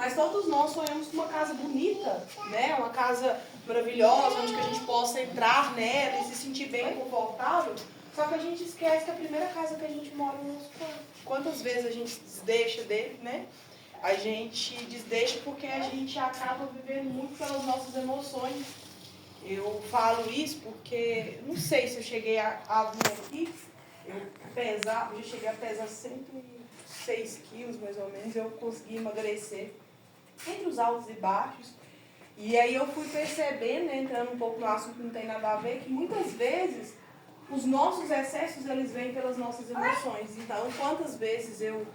mas todos nós sonhamos com uma casa bonita, né? Uma casa maravilhosa, onde que a gente possa entrar nela e se sentir bem confortável. Só que a gente esquece que a primeira casa que a gente mora é o nosso corpo. Quantas vezes a gente desdeixa dele, né? A gente desdeixa porque a gente acaba vivendo muito pelas nossas emoções. Eu falo isso porque, não sei se eu cheguei a vir aqui, eu já cheguei a pesar 106 quilos mais ou menos, eu consegui emagrecer entre os altos e baixos. E aí eu fui percebendo, né, entrando um pouco no assunto que não tem nada a ver, que muitas vezes os nossos excessos, eles vêm pelas nossas emoções. Então, quantas vezes eu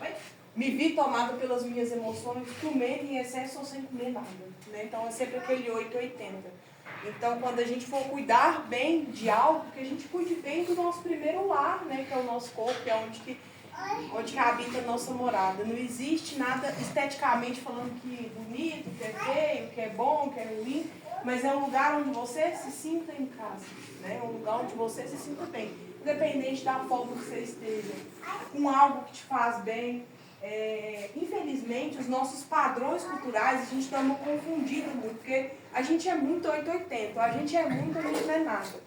me vi tomada pelas minhas emoções, comendo em excesso ou sem comer nada, né? Então, é sempre aquele 880. Então, quando a gente for cuidar bem de algo, que a gente cuide bem do nosso primeiro lar, né? Que é o nosso corpo, que é onde que habita a nossa morada. Não existe nada esteticamente falando que é bonito, que é feio, que é bom, que é ruim, mas é um lugar onde você se sinta em casa, né? Um lugar onde você se sinta bem, independente da forma que você esteja, com algo que te faz bem. Infelizmente, os nossos padrões culturais, a gente está confundindo muito, porque a gente é muito 880, a gente é muito, a gente não é nada.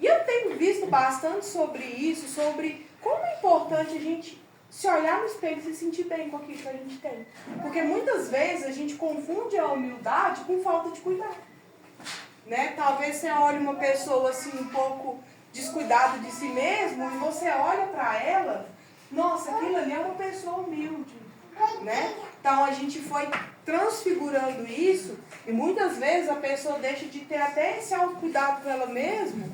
E eu tenho visto bastante sobre isso, sobre como é importante a gente se olhar no espelho e se sentir bem com aquilo que a gente tem. Porque muitas vezes a gente confunde a humildade com falta de cuidado. Né? Talvez você olhe uma pessoa assim um pouco descuidada de si mesmo e você olha para ela, nossa, aquilo ali é uma pessoa humilde. Né? Então a gente foi transfigurando isso e muitas vezes a pessoa deixa de ter até esse autocuidado com ela mesma,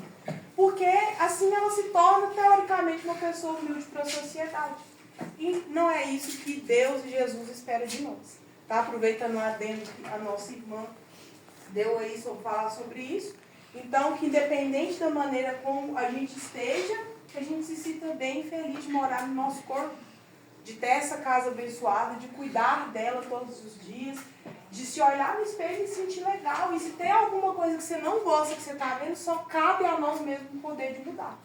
porque assim ela se torna teoricamente uma pessoa humilde para a sociedade. E não é isso que Deus e Jesus esperam de nós. Tá? Aproveitando adendo que a nossa irmã deu aí falar sobre isso. Então, que independente da maneira como a gente esteja, que a gente se sinta bem e feliz de morar no nosso corpo, de ter essa casa abençoada, de cuidar dela todos os dias, de se olhar no espelho e se sentir legal. E se tem alguma coisa que você não gosta, que você está vendo, só cabe a nós mesmos o poder de mudar.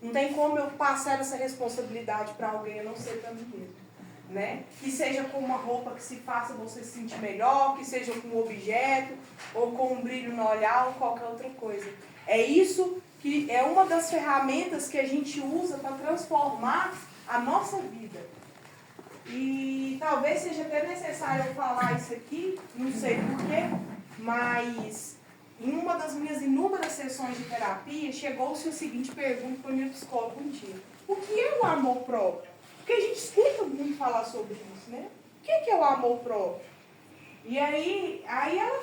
Não tem como eu passar essa responsabilidade para alguém, a não ser para mim mesmo. Né? Que seja com uma roupa que se faça você se sentir melhor, que seja com um objeto, ou com um brilho no olhar, ou qualquer outra coisa. É isso que é uma das ferramentas que a gente usa para transformar a nossa vida. E talvez seja até necessário eu falar isso aqui, não sei porquê, mas em uma das minhas inúmeras sessões de terapia, chegou-se a seguinte pergunta para o meu psicólogo um dia. O que é o amor próprio? Porque a gente escuta muito falar sobre isso, né? O que é o amor próprio? E aí ela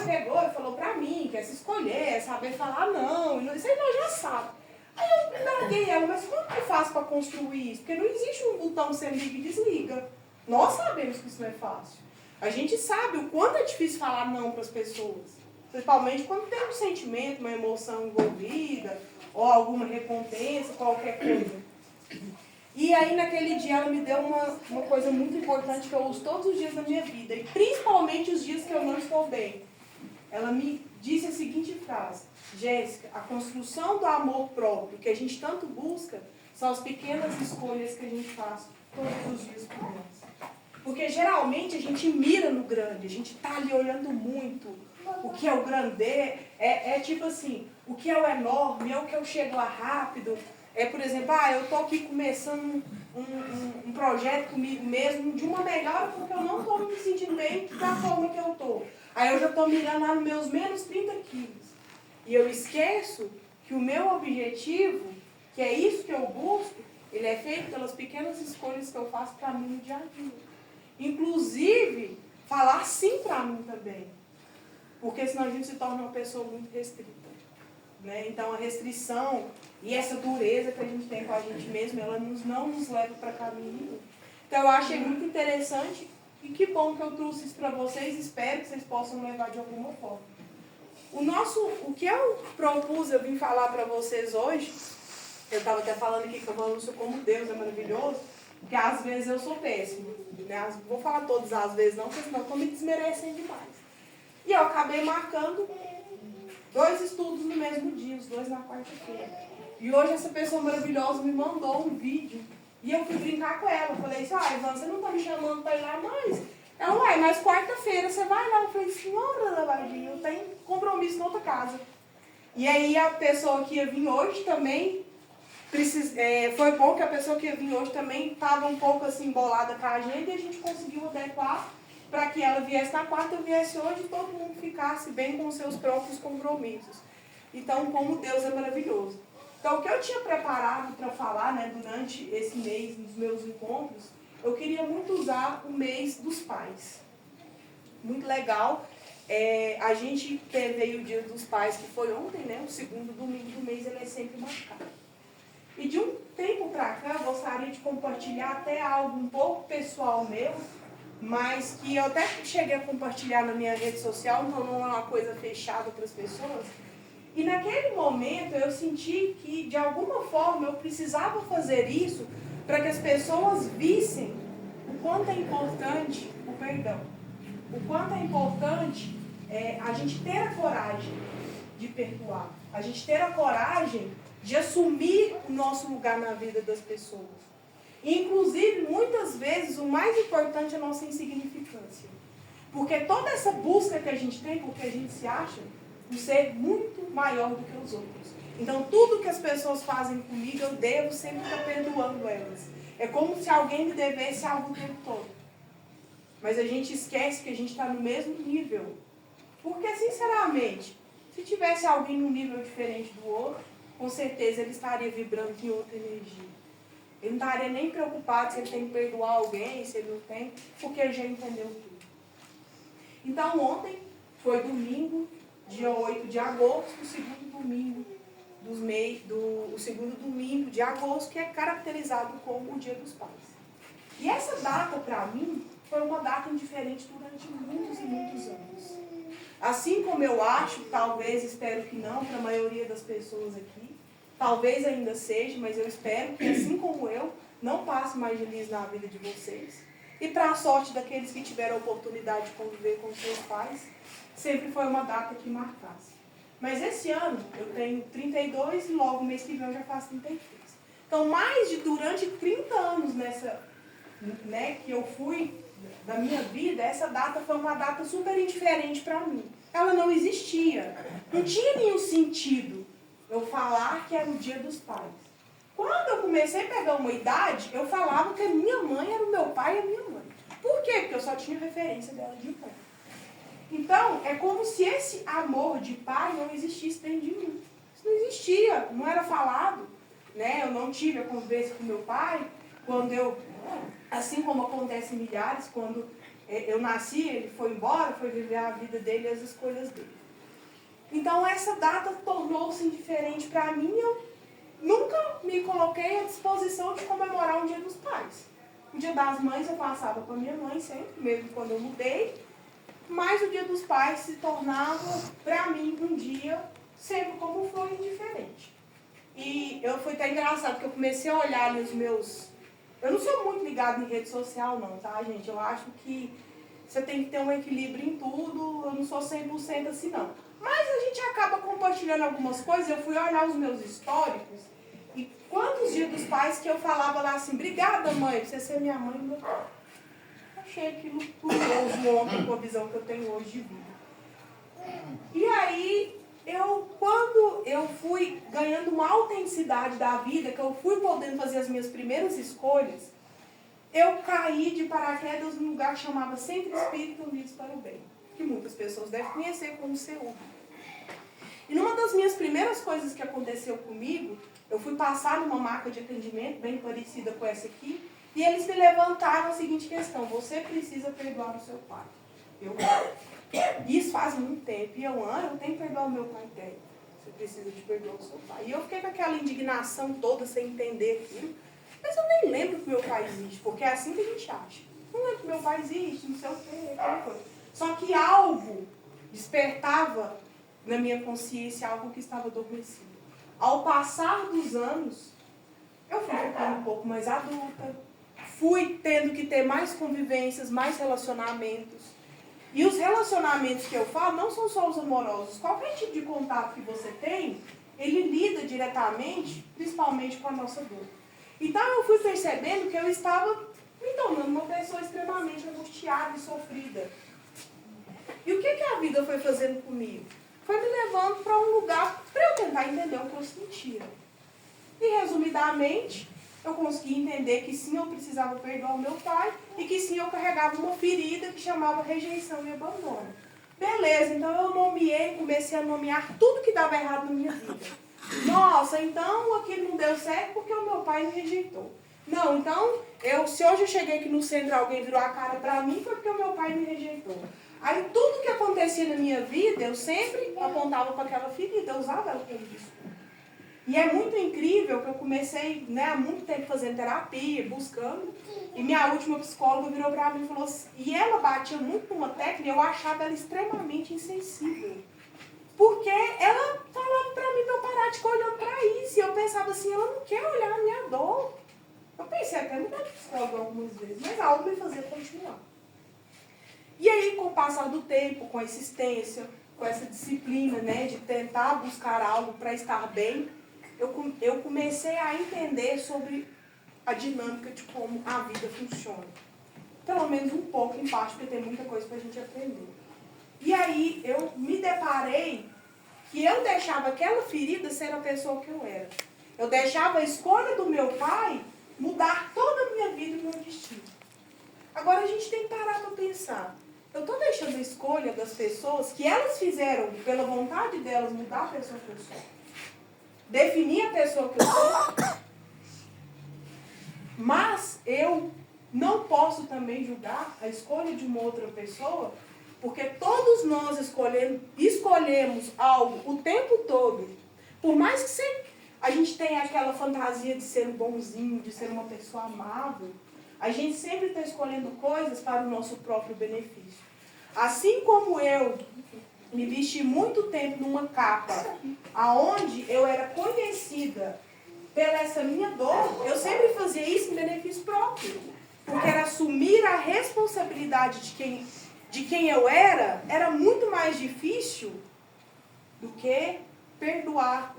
pegou e falou pra mim que é se escolher, é saber falar não, isso aí nós já sabemos. Aí eu larguei ela, mas como que eu faço para construir isso? Porque não existe um botão que você liga e desliga. Nós sabemos que isso não é fácil. A gente sabe o quanto é difícil falar não para as pessoas. Principalmente quando tem um sentimento, uma emoção envolvida, ou alguma recompensa, qualquer coisa. E aí naquele dia ela me deu uma coisa muito importante que eu uso todos os dias da minha vida, e principalmente os dias que eu não estou bem. Ela me disse a seguinte frase: Jéssica, a construção do amor próprio que a gente tanto busca são as pequenas escolhas que a gente faz todos os dias por nós. Porque geralmente a gente mira no grande, a gente está ali olhando muito. O que é o grande é tipo assim, o que é o enorme, é o que eu chego lá rápido. Por exemplo, eu estou aqui começando um projeto comigo mesmo de uma melhora porque eu não estou me sentindo bem da forma que eu estou. Aí eu já estou mirando lá nos meus menos 30 quilos. E eu esqueço que o meu objetivo, que é isso que eu busco, ele é feito pelas pequenas escolhas que eu faço para mim no dia a dia. Inclusive, falar sim para mim também. Porque senão a gente se torna uma pessoa muito restrita. Né? Então a restrição e essa dureza que a gente tem com a gente mesmo, ela não nos leva para caminho nenhum. Então eu achei muito interessante e que bom que eu trouxe isso para vocês, espero que vocês possam levar de alguma forma. O que eu propus, eu vim falar para vocês hoje, eu estava até falando aqui que eu não sou como Deus, é maravilhoso, porque às vezes eu sou péssima. Né? Vou falar todas as vezes não, porque senão estão me desmerecendo demais. E eu acabei marcando 2 estudos no mesmo dia, os 2 na quarta-feira. E hoje essa pessoa maravilhosa me mandou um vídeo. E eu fui brincar com ela. Eu falei assim, Ivan, você não está me chamando para ir lá mais? Ela, ué, mas quarta-feira você vai lá? Eu falei, senhora Lavadinha, eu tenho compromisso na outra casa. E aí a pessoa que ia vir hoje também, foi bom que a pessoa que ia vir hoje também estava um pouco assim embolada com a agenda e a gente conseguiu adequar para que ela viesse na quarta, eu viesse hoje e todo mundo ficasse bem com os seus próprios compromissos. Então, como Deus é maravilhoso. Então, o que eu tinha preparado para falar, né, durante esse mês, nos meus encontros, eu queria muito usar o mês dos pais. Muito legal. A gente teve aí o Dia dos Pais, que foi ontem, né? O segundo domingo do mês, ele é sempre marcado. E de um tempo para cá, eu gostaria de compartilhar até algo um pouco pessoal meu, mas que eu até cheguei a compartilhar na minha rede social, então não é uma coisa fechada para as pessoas. E naquele momento eu senti que, de alguma forma, eu precisava fazer isso para que as pessoas vissem o quanto é importante o perdão. O quanto é importante a gente ter a coragem de perdoar. A gente ter a coragem de assumir o nosso lugar na vida das pessoas. E, inclusive, muitas vezes, o mais importante é a nossa insignificância. Porque toda essa busca que a gente tem, porque a gente se acha um ser muito maior do que os outros. Então, tudo que as pessoas fazem comigo, eu devo sempre estar perdoando elas. É como se alguém me devesse algo o tempo todo. Mas a gente esquece que a gente está no mesmo nível. Porque, sinceramente, se tivesse alguém num nível diferente do outro, com certeza ele estaria vibrando em outra energia. Ele não estaria nem preocupado se ele tem que perdoar alguém, se ele não tem, porque ele já entendeu tudo. Então, ontem foi domingo, dia 8 de agosto, o segundo domingo o segundo domingo de agosto, que é caracterizado como o Dia dos Pais. E essa data, para mim, foi uma data indiferente durante muitos e muitos anos. Assim como eu acho, talvez, espero que não, para a maioria das pessoas aqui, talvez ainda seja, mas eu espero que, assim como eu, não passe mais de liso na vida de vocês. E para a sorte daqueles que tiveram a oportunidade de conviver com seus pais, sempre foi uma data que marcasse. Mas esse ano eu tenho 32 e logo mês que vem eu já faço 33. Então, durante 30 anos que eu fui da minha vida, essa data foi uma data super indiferente para mim. Ela não existia. Não tinha nenhum sentido eu falar que era o Dia dos Pais. Quando eu comecei a pegar uma idade, eu falava que a minha mãe era o meu pai e a minha mãe. Por quê? Porque eu só tinha referência dela de mãe. Então, é como se esse amor de pai não existisse dentro de mim. Isso não existia, não era falado. Né? Eu não tive a convivência com meu pai. Assim como acontece em milhares, quando eu nasci, ele foi embora, foi viver a vida dele e as escolhas dele. Então, essa data tornou-se indiferente para mim. Eu nunca me coloquei à disposição de comemorar um Dia dos Pais. O Dia das Mães eu passava com a minha mãe sempre, mesmo quando eu mudei. Mas o Dia dos Pais se tornava, para mim, um dia sempre como foi, indiferente. E foi até engraçado, porque eu comecei a olhar ali os meus... Eu não sou muito ligada em rede social, não, tá, gente? Eu acho que você tem que ter um equilíbrio em tudo. Eu não sou 100% assim, não. Mas a gente acaba compartilhando algumas coisas. Eu fui olhar os meus históricos. E quantos Dias dos Pais que eu falava lá assim, obrigada, mãe, por você ser minha mãe e meu pai. Achei aquilo curioso ontem com a visão que eu tenho hoje de vida. E aí, quando eu fui ganhando uma autenticidade da vida, que eu fui podendo fazer as minhas primeiras escolhas, eu caí de paraquedas num lugar que chamava Centro Espírita Unidos para o Bem, que muitas pessoas devem conhecer como CEU. E numa das minhas primeiras coisas que aconteceu comigo, eu fui passar numa marca de atendimento, bem parecida com essa aqui, e eles me levantaram a seguinte questão: você precisa perdoar o seu pai. Isso faz muito tempo. E eu tenho que perdoar o meu pai. Você precisa de perdoar o seu pai. E eu fiquei com aquela indignação toda, sem entender aquilo. Mas eu nem lembro que meu pai existe, porque é assim que a gente acha. Não lembro que meu pai existe, não sei o quê, aquela coisa. Só que algo despertava na minha consciência, algo que estava adormecido. Ao passar dos anos, eu fui ficando um pouco mais adulta, fui tendo que ter mais convivências, mais relacionamentos. E os relacionamentos que eu falo não são só os amorosos. Qualquer tipo de contato que você tem, ele lida diretamente, principalmente com a nossa dor. Então eu fui percebendo que eu estava me tornando uma pessoa extremamente angustiada e sofrida. E o que a vida foi fazendo comigo? Foi me levando para um lugar para eu tentar entender o que eu sentia. E, resumidamente, eu consegui entender que sim, eu precisava perdoar o meu pai e que sim, eu carregava uma ferida que chamava rejeição e abandono. Beleza, então eu nomeei, comecei a nomear tudo que dava errado na minha vida. Nossa, então aquilo não deu certo porque o meu pai me rejeitou. Não, então, se hoje eu cheguei aqui no centro e alguém virou a cara pra mim, foi porque o meu pai me rejeitou. Aí tudo que acontecia na minha vida, eu sempre apontava para aquela ferida, eu usava ela como desculpa. E é muito incrível que eu comecei, há muito tempo fazendo terapia, buscando, e minha última psicóloga virou pra mim e falou assim, e ela batia muito numa tecla e eu achava ela extremamente insensível. Porque ela falava pra mim pra eu parar de ficar olhando pra isso. E eu pensava assim, ela não quer olhar a minha dor. Eu pensei até mudar de psicóloga algumas vezes, mas algo me fazia continuar. E aí, com o passar do tempo, com a insistência, com essa disciplina, de tentar buscar algo para estar bem, eu comecei a entender sobre a dinâmica de como a vida funciona. Pelo menos um pouco, em parte, porque tem muita coisa pra gente aprender. E aí, eu me deparei que eu deixava aquela ferida ser a pessoa que eu era. Eu deixava a escolha do meu pai mudar toda a minha vida e meu destino. Agora a gente tem que parar para pensar. Eu estou deixando a escolha das pessoas que elas fizeram, pela vontade delas, mudar a pessoa que eu sou. Definir a pessoa que eu sou. Mas eu não posso também julgar a escolha de uma outra pessoa, porque todos nós escolhemos algo o tempo todo. Por mais que a gente tenha aquela fantasia de ser um bonzinho, de ser uma pessoa amável, a gente sempre está escolhendo coisas para o nosso próprio benefício. Assim como eu me vesti muito tempo numa capa, aonde eu era conhecida pela essa minha dor, eu sempre fazia isso em benefício próprio. Porque era assumir a responsabilidade de quem eu era muito mais difícil do que perdoar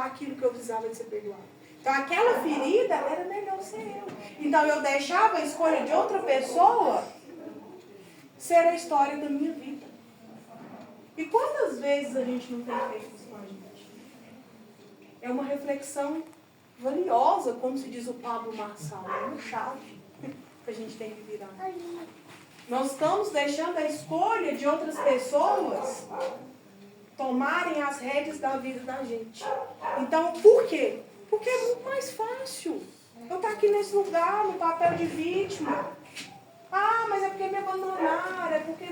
aquilo que eu precisava de ser perdoado. Então aquela ferida era melhor ser eu. Então eu deixava a escolha de outra pessoa ser a história da minha vida. E quantas vezes a gente não tem feito isso com a gente? É uma reflexão valiosa, como se diz o Pablo Marçal, é uma chave que a gente tem que virar. Nós estamos deixando a escolha de outras pessoas tomarem as rédeas da vida da gente. Então, por quê? Porque é muito mais fácil. Eu estou aqui nesse lugar, no papel de vítima. Ah, mas é porque me abandonaram, é porque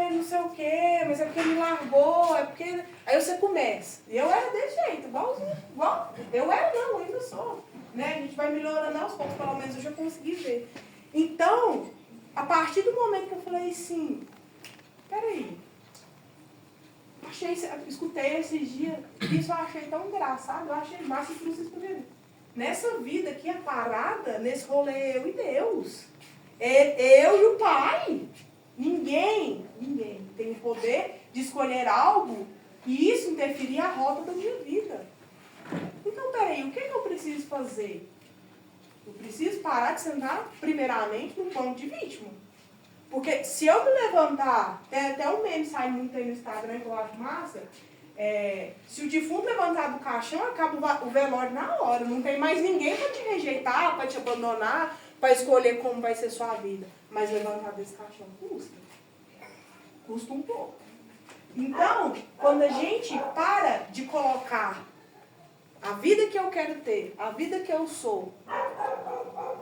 não sei o quê, mas é porque me largou, é porque... Aí você começa. E eu era desse jeito, igualzinho. Eu era não, ainda sou. A gente vai melhorando aos poucos, pelo menos eu já consegui ver. Então, a partir do momento que eu falei assim, peraí, escutei esses dias, isso eu achei tão engraçado, eu achei massa que vocês poderiam. Nessa vida aqui, a parada, nesse rolê, eu e Deus. Eu e o Pai. Ninguém tem o poder de escolher algo e isso interferir a rota da minha vida. Então, peraí, o que eu preciso fazer? Eu preciso parar de sentar, primeiramente, no banco de vítima. Porque se eu me levantar, tem até um meme sai muito aí no Instagram que eu acho massa, se o defunto levantar do caixão, acaba o velório na hora. Não tem mais ninguém para te rejeitar, para te abandonar, para escolher como vai ser sua vida. Mas levantar desse caixão custa. Custa um pouco. Então, quando a gente para de colocar a vida que eu quero ter, a vida que eu sou,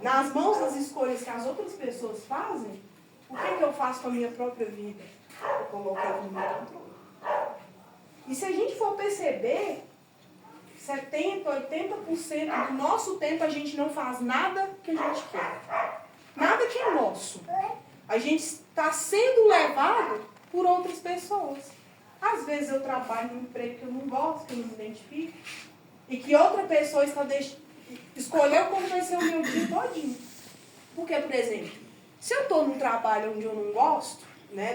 nas mãos das escolhas que as outras pessoas fazem, o que eu faço com a minha própria vida? Eu coloco ela no meu controle. E se a gente for perceber, 70%, 80% do nosso tempo a gente não faz nada que a gente quer. Nada que é nosso. A gente está sendo levado por outras pessoas. Às vezes eu trabalho num emprego que eu não gosto, que eu não me identifico, e que outra pessoa escolheu como vai ser o meu dia todinho. Porque, por exemplo, se eu estou num trabalho onde eu não gosto,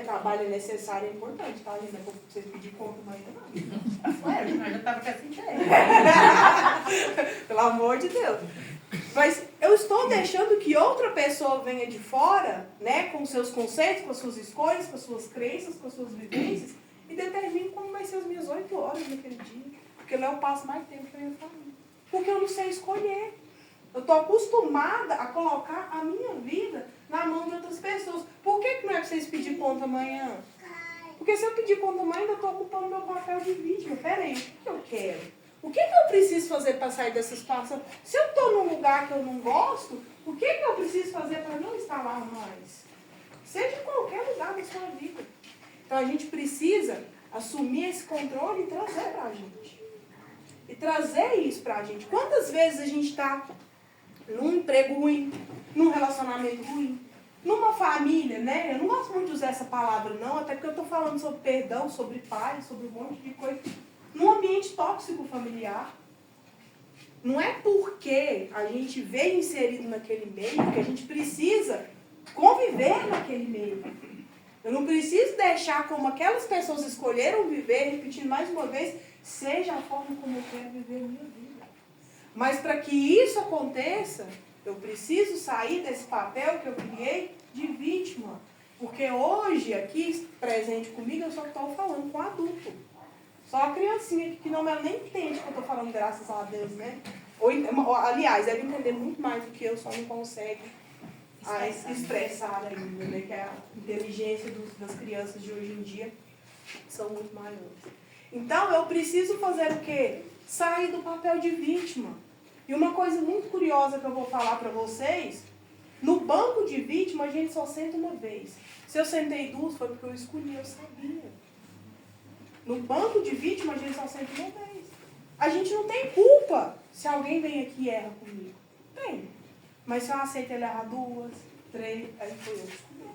trabalho é necessário, é importante, tá, gente? Não é pra vocês pedirem conta amanhã, não. Ué, mas eu estava com essa ideia. Pelo amor de Deus. Mas eu estou deixando que outra pessoa venha de fora, né, com seus conceitos, com as suas escolhas, com as suas crenças, com as suas vivências, e determine como vai ser as minhas 8 horas naquele dia. Porque lá eu passo mais tempo que a minha família. Porque eu não sei escolher. Eu estou acostumada a colocar a minha vida na mão de outras pessoas. Por que não é para vocês pedir conta amanhã? Porque se eu pedir conta amanhã, eu estou ocupando meu papel de vítima. Peraí, o que eu quero? O que eu preciso fazer para sair dessa situação? Se eu estou num lugar que eu não gosto, o que eu preciso fazer para não estar lá mais? Seja em qualquer lugar da sua vida. Então a gente precisa assumir esse controle e trazer para a gente. E trazer isso para a gente. Quantas vezes a gente está num emprego ruim, num relacionamento ruim, numa família, né? Eu não gosto muito de usar essa palavra não, até porque eu estou falando sobre perdão, sobre paz, sobre um monte de coisa. Num ambiente tóxico familiar. Não é porque a gente veio inserido naquele meio que a gente precisa conviver naquele meio. Eu não preciso deixar como aquelas pessoas escolheram viver, repetindo mais uma vez, seja a forma como eu quero viver a minha vida. Mas para que isso aconteça, eu preciso sair desse papel que eu criei de vítima. Porque hoje, aqui, presente comigo, eu só estou falando com adulto. Só a criancinha que não, ela nem entende que eu estou falando graças a Deus, né? Aliás, deve entender muito mais do que eu, só não consegue expressar ainda, né? Que a inteligência das crianças de hoje em dia são muito maiores. Então, eu preciso fazer o quê? Sair do papel de vítima. E uma coisa muito curiosa que eu vou falar para vocês, no banco de vítima a gente só senta uma vez. Se eu sentei 2, foi porque eu escolhi, eu sabia. No banco de vítima, a gente só sente uma vez. A gente não tem culpa se alguém vem aqui e erra comigo. Tem. Mas se eu aceito ele errar 2, 3, aí foi eu que escolhi.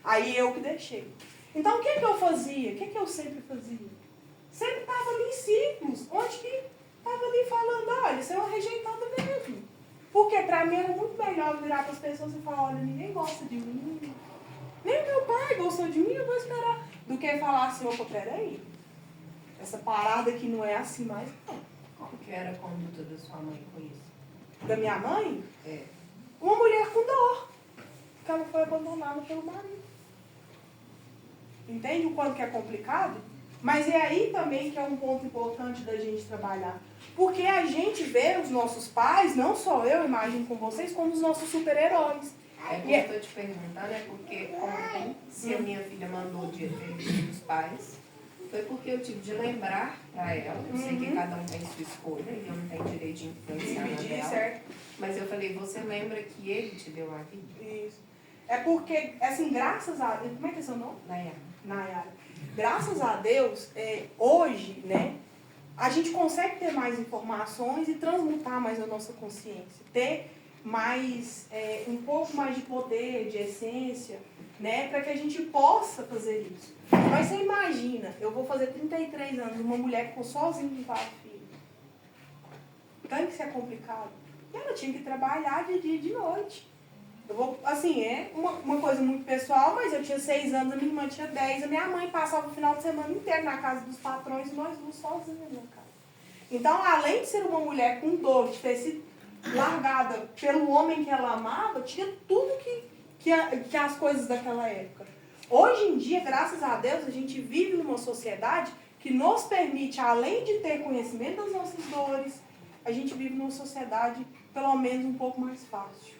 Aí eu que deixei. Então, o que eu fazia? O que eu sempre fazia? Sempre estava ali em ciclos, onde que estava ali falando, olha, você é uma rejeitada mesmo. Porque para mim era muito melhor virar para as pessoas e falar, olha, ninguém gosta de mim. Nem meu pai gostou de mim, eu vou esperar. Do que falar assim, opa, peraí. Essa parada aqui não é assim mais, não. Como que era a conduta da sua mãe com isso? Da minha mãe? É. Uma mulher com dor. Que ela foi abandonada pelo marido. Entende o quanto que é complicado? Mas é aí também que é um ponto importante da gente trabalhar. Porque a gente vê os nossos pais, não só eu, imagino com vocês, como os nossos super-heróis. É que eu estou te perguntando, é porque ontem, se a minha filha mandou o dia dos pais, foi porque eu tive de lembrar para ela. Eu sei que cada um tem sua escolha e eu não tenho direito de influenciar na dela. Certo? Mas eu falei, você lembra que ele te deu a vida? Isso. É porque, assim, graças a Deus... Como é que é seu nome? Nayara. Graças a Deus, hoje, né, a gente consegue ter mais informações e transmutar mais a nossa consciência. Ter mais, um pouco mais de poder, de essência, né, para que a gente possa fazer isso. Mas você imagina, eu vou fazer 33 anos, uma mulher que ficou sozinha com 4 filhos. Tanto que isso é complicado. E ela tinha que trabalhar de dia e de noite. Eu vou, assim, é uma coisa muito pessoal, mas eu tinha 6 anos, a minha irmã tinha 10, a minha mãe passava o final de semana inteiro na casa dos patrões e nós duas sozinhas na casa. Então, além de ser uma mulher com dor, de ter sido largada pelo homem que ela amava, tinha tudo que as coisas daquela época. Hoje em dia, graças a Deus, a gente vive numa sociedade que nos permite, além de ter conhecimento das nossas dores, a gente vive numa sociedade, pelo menos, um pouco mais fácil.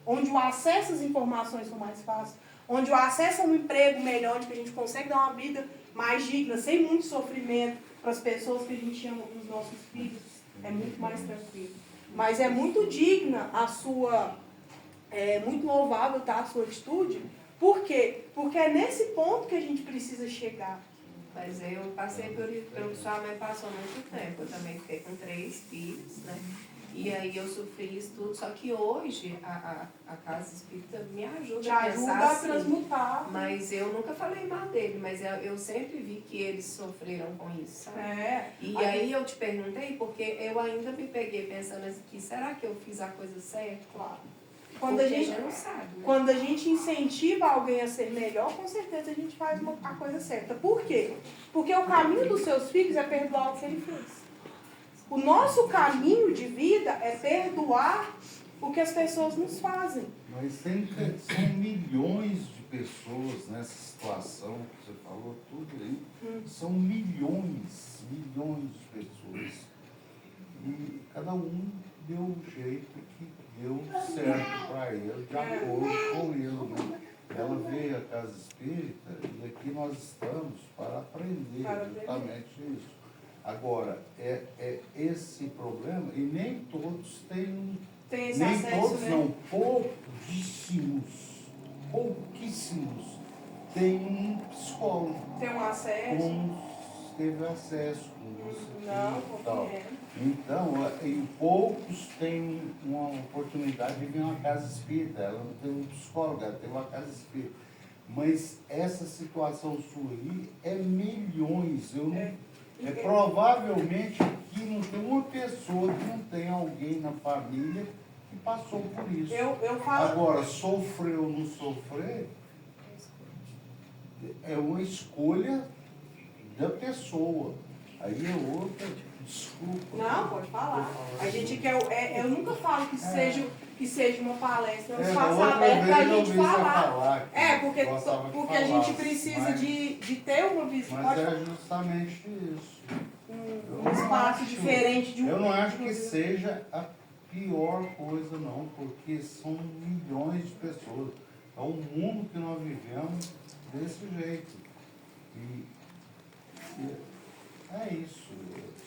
Onde o acesso às informações são mais fáceis, onde o acesso a um emprego melhor, onde a gente consegue dar uma vida mais digna, sem muito sofrimento para as pessoas que a gente ama, para os nossos filhos, é muito mais tranquilo. Mas é muito digna a sua, muito louvável, tá, a sua atitude. Por quê? Porque é nesse ponto que a gente precisa chegar. Mas eu passei pelo que sua mãe passou muito tempo. Eu também fiquei com 3 filhos, né? E aí eu sofri isso tudo. Só que hoje a casa espírita me ajuda Te a ajuda pensar a assim. transmutar. Mas eu nunca falei mal dele, mas eu sempre vi que eles sofreram com isso, sabe? E aí eu te perguntei, porque eu ainda me peguei pensando assim, será que eu fiz a coisa certa? Claro. Quando a gente não sabe, né? Quando a gente incentiva alguém a ser melhor, com certeza a gente faz a coisa certa. Por quê? Porque o caminho dos seus filhos é perdoar o que ele fez. O nosso caminho de vida é perdoar o que as pessoas nos fazem. Mas são milhões de pessoas nessa situação que você falou, tudo aí. São milhões de pessoas. E cada um deu o jeito que deu certo para ele, de acordo com ele. Né? Ela veio à casa espírita e aqui nós estamos para aprender justamente isso. Agora, é esse problema, e nem todos têm esse nem acesso, todos, né? não, pouquíssimos têm um psicólogo. Tem um acesso. Teve acesso com você. Não, tal. Então, e poucos têm uma oportunidade de vir a uma casa espírita. Ela não tem um psicólogo, ela tem uma casa espírita. Mas essa situação sua aí é milhões. Provavelmente que não tem uma pessoa que não tem alguém na família que passou por isso. Eu falo... Agora, sofrer ou não sofrer é uma escolha da pessoa. Aí é outra, desculpa. Não, pode falar. A gente quer... eu nunca falo que seja uma palestra, um espaço aberto para a gente falar. Porque a gente precisa de ter uma visão. Mas é justamente isso. Um espaço diferente de um... Eu não acho que seja a pior coisa, não, porque são milhões de pessoas. É o mundo que nós vivemos desse jeito. E é isso.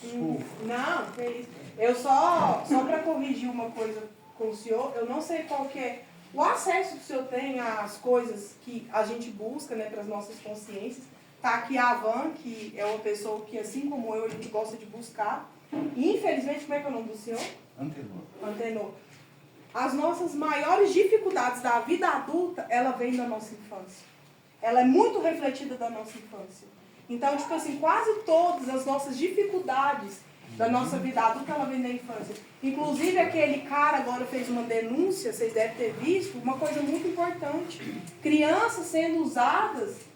Desculpa. Não, que isso. Eu só para corrigir uma coisa com o senhor, eu não sei qual que é o acesso que o senhor tem às coisas que a gente busca, né, para as nossas consciências. Está aqui a Van, que é uma pessoa que, assim como eu, a gente gosta de buscar. E, infelizmente, como é que é o nome do senhor? Antenor. As nossas maiores dificuldades da vida adulta, ela vem da nossa infância. Ela é muito refletida da nossa infância. Então, tipo assim, quase todas as nossas dificuldades da nossa vida adulta, ela vem da infância. Inclusive, aquele cara agora fez uma denúncia, vocês devem ter visto, uma coisa muito importante. Crianças sendo usadas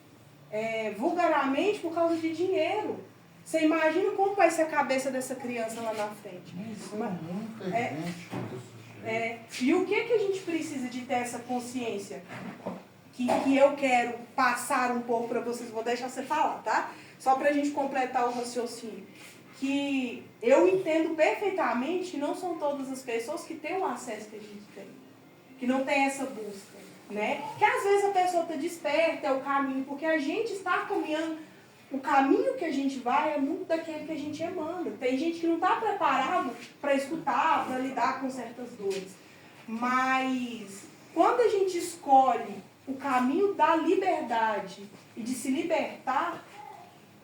vulgarmente por causa de dinheiro. Você imagina como vai ser a cabeça dessa criança lá na frente. Muita gente. E o que a gente precisa de ter essa consciência? Que eu quero passar um pouco para vocês, vou deixar você falar, tá? Só para a gente completar o raciocínio. Que eu entendo perfeitamente que não são todas as pessoas que têm o acesso que a gente tem. Que não tem essa busca, né? Que às vezes a pessoa está desperta, é o caminho, porque a gente está caminhando, o caminho que a gente vai é muito daquele que a gente emana. Tem gente que não está preparado para escutar, para lidar com certas dores. Mas quando a gente escolhe o caminho da liberdade e de se libertar,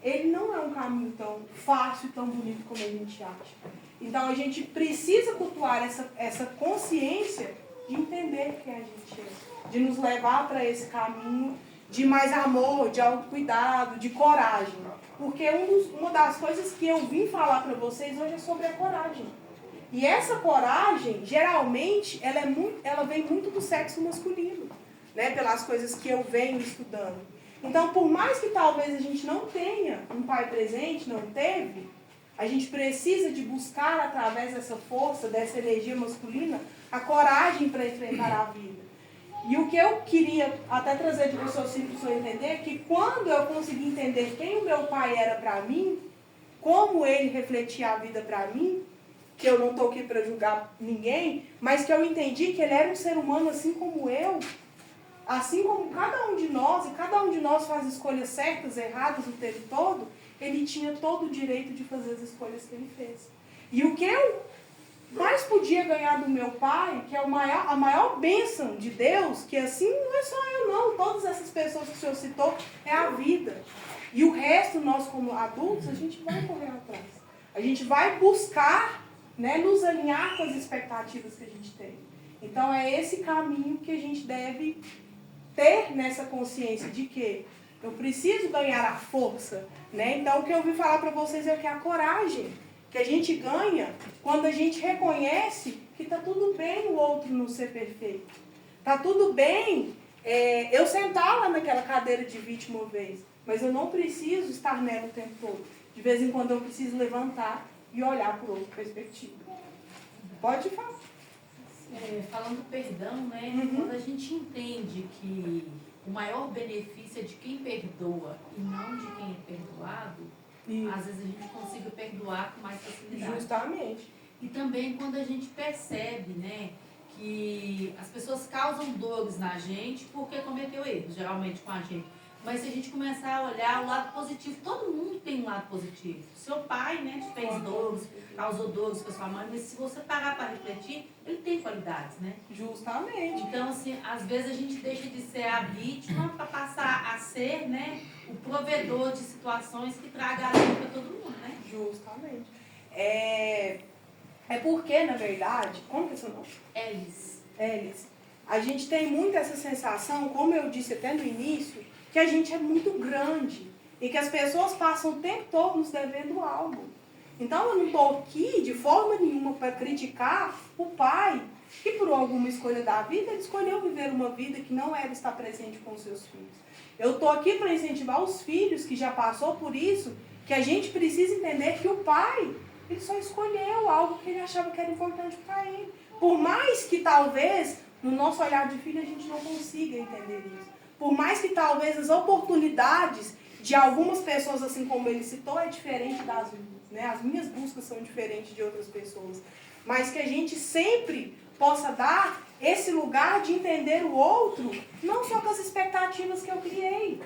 ele não é um caminho tão fácil, tão bonito como a gente acha. Então a gente precisa cultuar essa consciência de entender quem a gente é, de nos levar para esse caminho de mais amor, de autocuidado, de coragem. Porque uma das coisas que eu vim falar para vocês hoje é sobre a coragem. E essa coragem, geralmente, ela vem muito do sexo masculino, né? Pelas coisas que eu venho estudando. Então, por mais que talvez a gente não tenha um pai presente, não teve, a gente precisa de buscar, através dessa força, dessa energia masculina, a coragem para enfrentar a vida. E o que eu queria até trazer de raciocínio para o senhor entender é que quando eu consegui entender quem o meu pai era para mim, como ele refletia a vida para mim, que eu não estou aqui para julgar ninguém, mas que eu entendi que ele era um ser humano assim como eu, assim como cada um de nós, e cada um de nós faz escolhas certas, erradas o tempo todo, ele tinha todo o direito de fazer as escolhas que ele fez. E o que eu mais podia ganhar do meu pai, que é a maior bênção de Deus, que assim não é só eu não, todas essas pessoas que o senhor citou, é a vida. E o resto, nós como adultos, a gente vai correr atrás. A gente vai buscar, né, nos alinhar com as expectativas que a gente tem. Então é esse caminho que a gente deve ter nessa consciência de que eu preciso ganhar a força, né? Então o que eu vim falar para vocês é que a coragem que a gente ganha quando a gente reconhece que está tudo bem o outro não ser perfeito. Está tudo bem eu sentar lá naquela cadeira de vítima uma vez, mas eu não preciso estar nela o tempo todo. De vez em quando eu preciso levantar e olhar por outra perspectiva. Pode falar. Falando do perdão, né? Quando a gente entende que o maior benefício é de quem perdoa e não de quem é perdoado, às vezes a gente consiga perdoar com mais facilidade. Justamente. E também quando a gente percebe, né, que as pessoas causam dores na gente porque cometeu erros, geralmente com a gente. Mas se a gente começar a olhar o lado positivo, todo mundo tem um lado positivo. Seu pai, né, te fez dores, causou dores para sua mãe, mas se você parar para refletir, ele tem qualidades, né? Justamente. Então, assim, às vezes a gente deixa de ser a vítima para passar a ser, né, o provedor de situações que traga alívio para todo mundo, né? Justamente. É porque, na verdade, como que é seu nome? Elis. A gente tem muito essa sensação, como eu disse até no início, que a gente é muito grande e que as pessoas passam o tempo todo nos devendo algo. Então eu não estou aqui de forma nenhuma para criticar o pai que por alguma escolha da vida, ele escolheu viver uma vida que não era estar presente com os seus filhos. Eu estou aqui para incentivar os filhos que já passou por isso, que a gente precisa entender que o pai, ele só escolheu algo que ele achava que era importante para ele. Por mais que talvez, no nosso olhar de filho, a gente não consiga entender isso. Por mais que talvez as oportunidades de algumas pessoas, assim como ele citou, é diferente das minhas, né? As minhas buscas são diferentes de outras pessoas. Mas que a gente sempre possa dar esse lugar de entender o outro, não só com as expectativas que eu criei.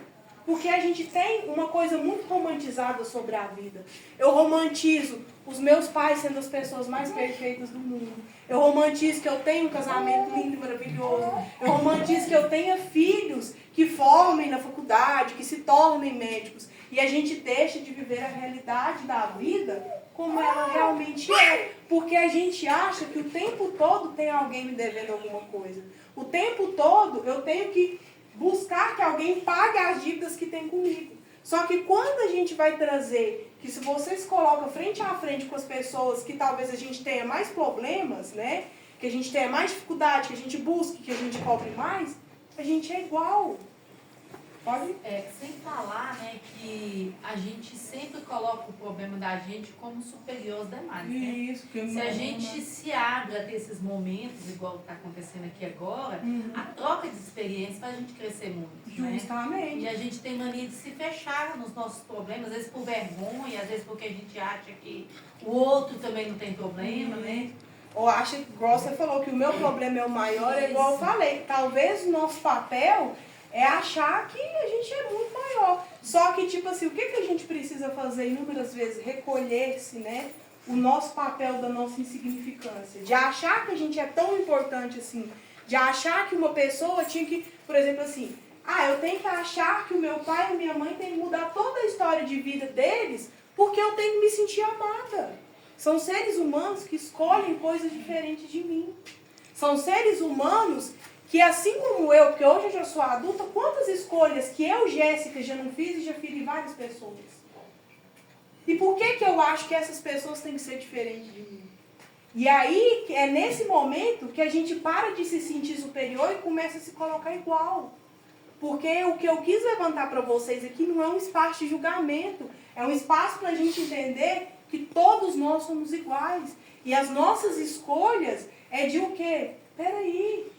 Porque a gente tem uma coisa muito romantizada sobre a vida. Eu romantizo os meus pais sendo as pessoas mais perfeitas do mundo. Eu romantizo que eu tenho um casamento lindo e maravilhoso. Eu romantizo que eu tenha filhos que formem na faculdade, que se tornem médicos. E a gente deixa de viver a realidade da vida como ela realmente é. Porque a gente acha que o tempo todo tem alguém me devendo alguma coisa. O tempo todo eu tenho que buscar que alguém pague as dívidas que tem comigo. Só que quando a gente vai trazer, que se você se coloca frente a frente com as pessoas que talvez a gente tenha mais problemas, né? Que a gente tenha mais dificuldade, que a gente busque, que a gente cobre mais, a gente é igual. Pode? Sem falar, né, que a gente sempre coloca o problema da gente como superior aos demais, né? Isso, que se a gente se abre a ter esses momentos, igual está acontecendo aqui agora, a troca de experiência faz a gente crescer muito. Justamente. Né? E a gente tem mania de se fechar nos nossos problemas, às vezes por vergonha, às vezes porque a gente acha que o outro também não tem problema, né? Ou acha, igual você falou, que o meu problema é o maior, é igual eu falei. Talvez o nosso papel é achar que a gente é muito maior. Só que, tipo assim, o que a gente precisa fazer inúmeras vezes? Recolher-se, né? O nosso papel da nossa insignificância. De achar que a gente é tão importante assim. De achar que uma pessoa tinha que, por exemplo, assim, eu tenho que achar que o meu pai e minha mãe têm que mudar toda a história de vida deles porque eu tenho que me sentir amada. São seres humanos que escolhem coisas diferentes de mim. São seres humanos que, assim como eu, porque hoje eu já sou adulta, quantas escolhas que eu, Jéssica, já não fiz e já feri várias pessoas. E por que eu acho que essas pessoas têm que ser diferentes de mim? E aí, é nesse momento que a gente para de se sentir superior e começa a se colocar igual. Porque o que eu quis levantar para vocês aqui não é um espaço de julgamento, é um espaço para a gente entender que todos nós somos iguais. E as nossas escolhas é de o quê? Peraí,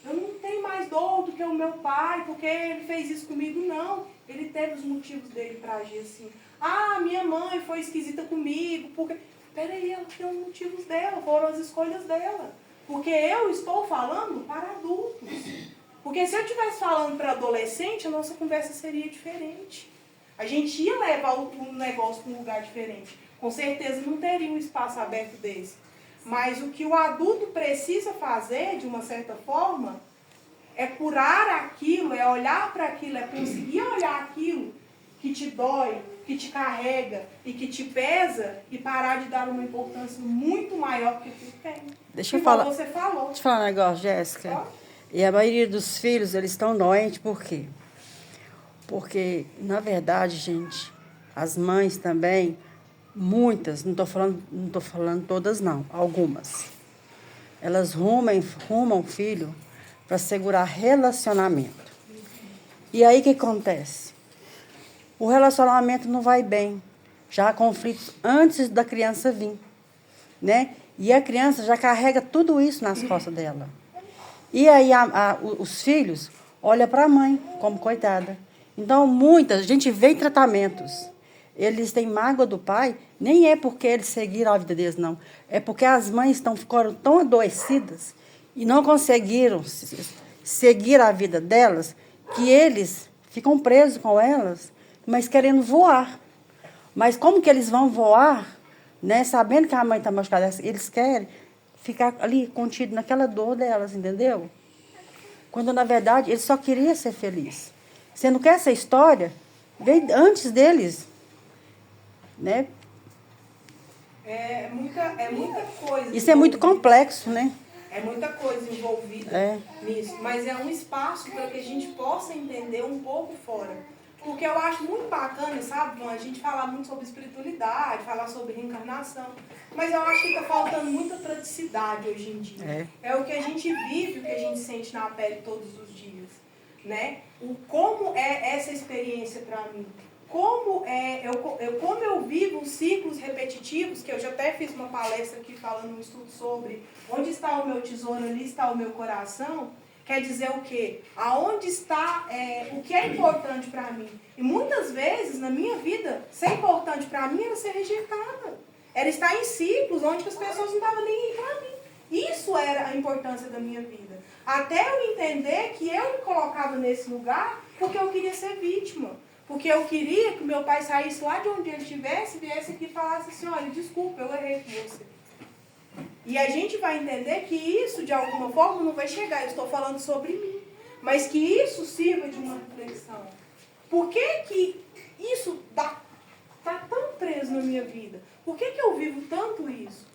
eu não tenho mais dor do que o meu pai, porque ele fez isso comigo, não. Ele teve os motivos dele para agir assim. Minha mãe foi esquisita comigo, porque... Peraí, ela tem os motivos dela, foram as escolhas dela. Porque eu estou falando para adultos. Porque se eu estivesse falando para adolescente, a nossa conversa seria diferente. A gente ia levar o negócio para um lugar diferente. Com certeza não teria um espaço aberto desse. Mas o que o adulto precisa fazer, de uma certa forma, é curar aquilo, é olhar para aquilo, é conseguir olhar aquilo que te dói, que te carrega e que te pesa e parar de dar uma importância muito maior que tu tem. Deixa eu falar. Você falou. Deixa eu falar um negócio, Jéssica. E a maioria dos filhos, eles estão doentes, por quê? Porque, na verdade, gente, as mães também, muitas, não estou falando todas não, algumas, elas rumam o filho para segurar relacionamento. E aí o que acontece? O relacionamento não vai bem. já há conflitos antes da criança vir, né? E a criança já carrega tudo isso nas costas dela. E aí os filhos olham para a mãe como coitada. Então, a gente vê em tratamentos, eles têm mágoa do pai, nem é porque eles seguiram a vida deles, não. É porque as mães ficaram tão adoecidas e não conseguiram seguir a vida delas, que eles ficam presos com elas, mas querendo voar. Mas como que eles vão voar, né, sabendo que a mãe está machucada? Eles querem ficar ali contido naquela dor delas, entendeu? Quando, na verdade, eles só queriam ser felizes. Sendo que essa história veio antes deles, né? É muita coisa. Isso é muito complexo, né? É muita coisa envolvida nisso. Mas é um espaço para que a gente possa entender um pouco fora. Porque eu acho muito bacana, sabe, a gente falar muito sobre espiritualidade, falar sobre reencarnação. Mas eu acho que está faltando muita praticidade hoje em dia. É o que a gente vive, o que a gente sente na pele todos os dias. Né? Como é essa experiência para mim? Como eu vivo os ciclos repetitivos, que eu já até fiz uma palestra aqui falando um estudo sobre onde está o meu tesouro, ali está o meu coração, quer dizer o quê? Aonde está o que é importante para mim? E muitas vezes, na minha vida, ser importante para mim era ser rejeitada. Era estar em ciclos onde as pessoas não estavam nem aí para mim. Isso era a importância da minha vida. Até eu entender que eu me colocava nesse lugar porque eu queria ser vítima. Porque eu queria que meu pai saísse lá de onde ele estivesse, viesse aqui e falasse assim, olha, desculpa, eu errei com você. E a gente vai entender que isso, de alguma forma, não vai chegar. Eu estou falando sobre mim. Mas que isso sirva de uma reflexão. Por que isso está tão preso na minha vida? Por que eu vivo tanto isso?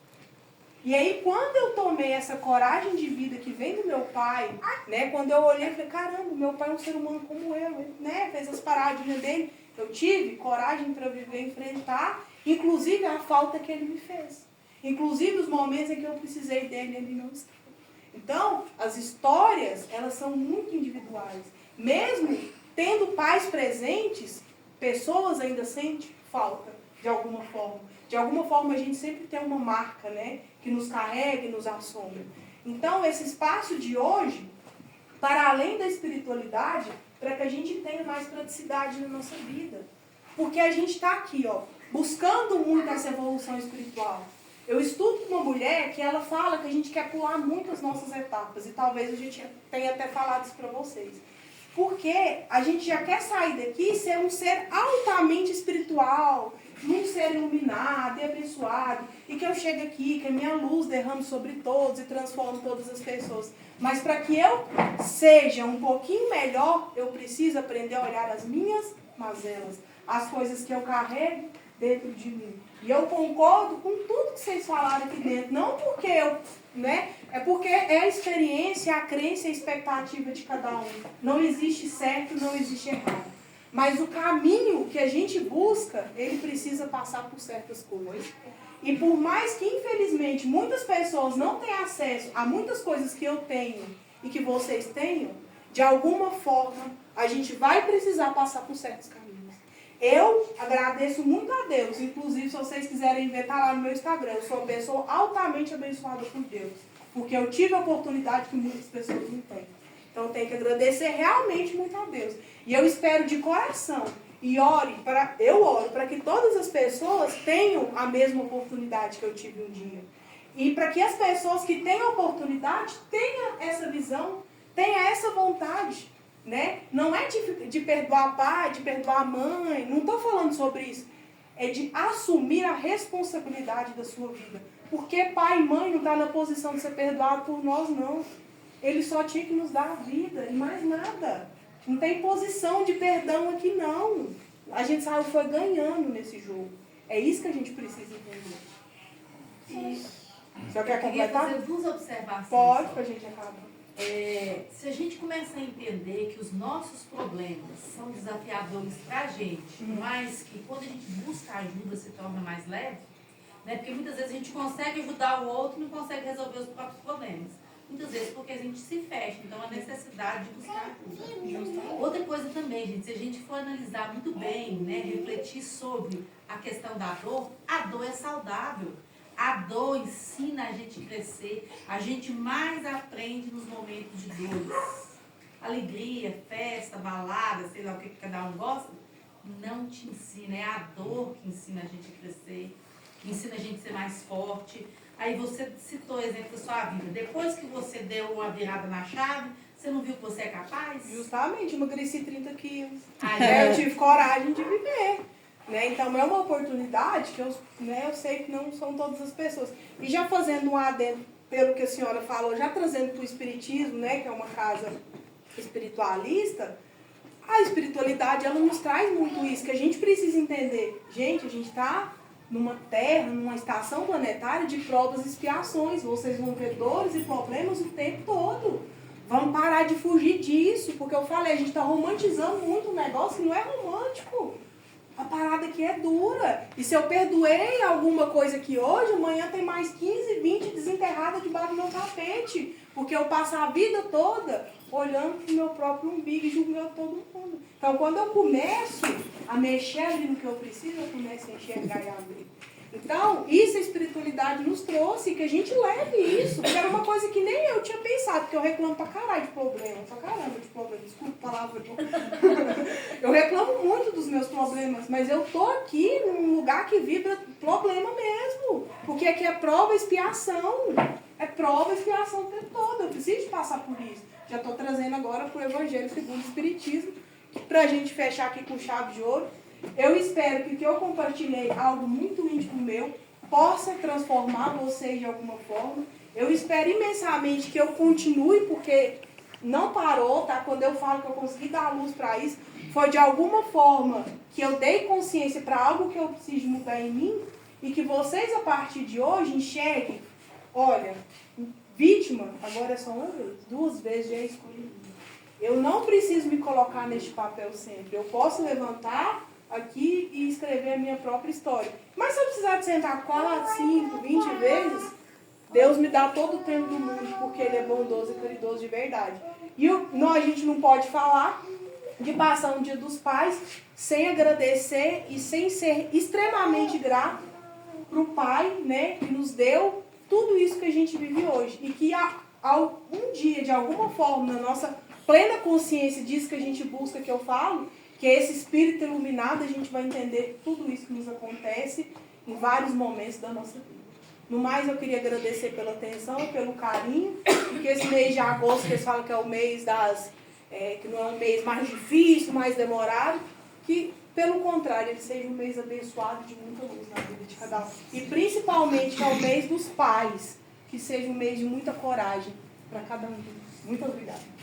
E aí, quando eu tomei essa coragem de vida que vem do meu pai, né, quando eu olhei, eu falei, caramba, meu pai é um ser humano como eu, ele, né, fez as paradinhas dele. Eu tive coragem para viver, enfrentar, inclusive a falta que ele me fez. Inclusive os momentos em que eu precisei dele, ele não estava. Então, as histórias, elas são muito individuais. Mesmo tendo pais presentes, pessoas ainda sentem falta, de alguma forma. De alguma forma, a gente sempre tem uma marca, né, que nos carrega e nos assombra. Então, esse espaço de hoje, para além da espiritualidade, para que a gente tenha mais praticidade na nossa vida. Porque a gente está aqui, ó, buscando muito essa evolução espiritual. Eu estudo com uma mulher que ela fala que a gente quer pular muito as nossas etapas. E talvez a gente tenha até falado isso para vocês. Porque a gente já quer sair daqui e ser um ser altamente espiritual, um ser iluminado e abençoado, e que eu chegue aqui, que a minha luz derrame sobre todos e transforme todas as pessoas. Mas para que eu seja um pouquinho melhor, eu preciso aprender a olhar as minhas mazelas, as coisas que eu carrego dentro de mim. E eu concordo com tudo que vocês falaram aqui dentro, não porque eu, né, é porque é a experiência, a crença e a expectativa de cada um. Não existe certo, não existe errado. Mas o caminho que a gente busca, ele precisa passar por certas coisas. E por mais que, infelizmente, muitas pessoas não tenham acesso a muitas coisas que eu tenho e que vocês tenham, de alguma forma, a gente vai precisar passar por certos caminhos. Eu agradeço muito a Deus. Inclusive, se vocês quiserem ver, tá lá no meu Instagram. Eu sou uma pessoa altamente abençoada por Deus. Porque eu tive a oportunidade que muitas pessoas não têm. Então, eu tenho que agradecer realmente muito a Deus. E eu espero de coração. E eu oro para que todas as pessoas tenham a mesma oportunidade que eu tive um dia. E para que as pessoas que têm a oportunidade tenham essa visão, tenham essa vontade. Né? Não é de perdoar pai, de perdoar mãe, não estou falando sobre isso. É de assumir a responsabilidade da sua vida. Porque pai e mãe não estão na posição de ser perdoado por nós, não. Ele só tinha que nos dar a vida e mais nada. Não tem posição de perdão aqui, não. A gente sabe que foi ganhando nesse jogo. É isso que a gente precisa entender. Só quer completar? Eu queria fazer duas observações. Pode, para a gente acabar. Se a gente começa a entender que os nossos problemas são desafiadores para a gente, mas que quando a gente busca ajuda se torna mais leve, né? Porque muitas vezes a gente consegue ajudar o outro e não consegue resolver os próprios problemas. muitas vezes porque a gente se fecha. Então, a necessidade de buscar ajuda. Outra coisa também, gente, se a gente for analisar muito bem, né, refletir sobre a questão da dor, a dor é saudável. A dor ensina a gente a crescer. A gente mais aprende nos momentos de dores. Alegria, festa, balada, sei lá o que cada um gosta, não te ensina. É a dor que ensina a gente a crescer, que ensina a gente a ser mais forte. Aí você citou o exemplo da sua vida. Depois que você deu uma virada na chave, você não viu que você é capaz? Justamente, emagreci 30 quilos. Aí, Eu tive coragem de viver. Né? Então é uma oportunidade que eu sei que não são todas as pessoas. E já fazendo um adendo pelo que a senhora falou, já trazendo para o espiritismo, né, que é uma casa espiritualista, a espiritualidade ela nos traz muito isso, que a gente precisa entender. Gente, a gente está numa terra, numa estação planetária de provas e expiações. Vocês vão ver dores e problemas o tempo todo. Vamos parar de fugir disso, porque eu falei, a gente está romantizando muito um negócio que não é romântico. A parada aqui é dura. E se eu perdoei alguma coisa aqui hoje, amanhã tem mais 15, 20 desenterradas debaixo do meu tapete. Porque eu passo a vida toda olhando pro meu próprio umbigo e julgando todo mundo. Então, quando eu começo a mexer ali no que eu preciso, eu começo a enxergar e abrir. Então, isso a espiritualidade nos trouxe, que a gente leve isso. Porque era uma coisa que nem eu tinha pensado, porque eu reclamo pra caralho de problema. Pra caramba de problema, desculpa a palavra. Eu reclamo muito dos meus problemas, mas eu tô aqui num lugar que vibra problema mesmo. Porque aqui é prova e expiação. É prova e expiação o tempo todo. Eu preciso passar por isso. Já estou trazendo agora pro Evangelho segundo o Espiritismo, pra gente fechar aqui com chave de ouro. Eu espero que o que eu compartilhei, algo muito íntimo meu, possa transformar vocês de alguma forma. Eu espero imensamente que eu continue, porque não parou, tá? Quando eu falo que eu consegui dar a luz para isso, foi de alguma forma que eu dei consciência para algo que eu preciso mudar em mim e que vocês, a partir de hoje, enxerguem, olha, vítima, agora é só uma vez, 2 vezes já é escolhido. Eu não preciso me colocar neste papel sempre. Eu posso levantar aqui e escrever a minha própria história. Mas se eu precisar de sentar 4, 5, 20 vezes, Deus me dá todo o tempo do mundo, porque Ele é bondoso e caridoso de verdade. E a gente não pode falar de passar um Dia dos Pais sem agradecer e sem ser extremamente grato para o Pai, né, que nos deu tudo isso que a gente vive hoje. E que um dia, de alguma forma, na nossa plena consciência disso que a gente busca, que eu falo, que é esse espírito iluminado, a gente vai entender tudo isso que nos acontece em vários momentos da nossa vida. No mais, eu queria agradecer pela atenção, pelo carinho, porque esse mês de agosto, que eles falam que é o mês que não é um mês mais difícil, mais demorado, que, pelo contrário, ele seja um mês abençoado de muita luz na vida de cada um. E principalmente que é o mês dos pais, que seja um mês de muita coragem para cada um. Muito obrigada.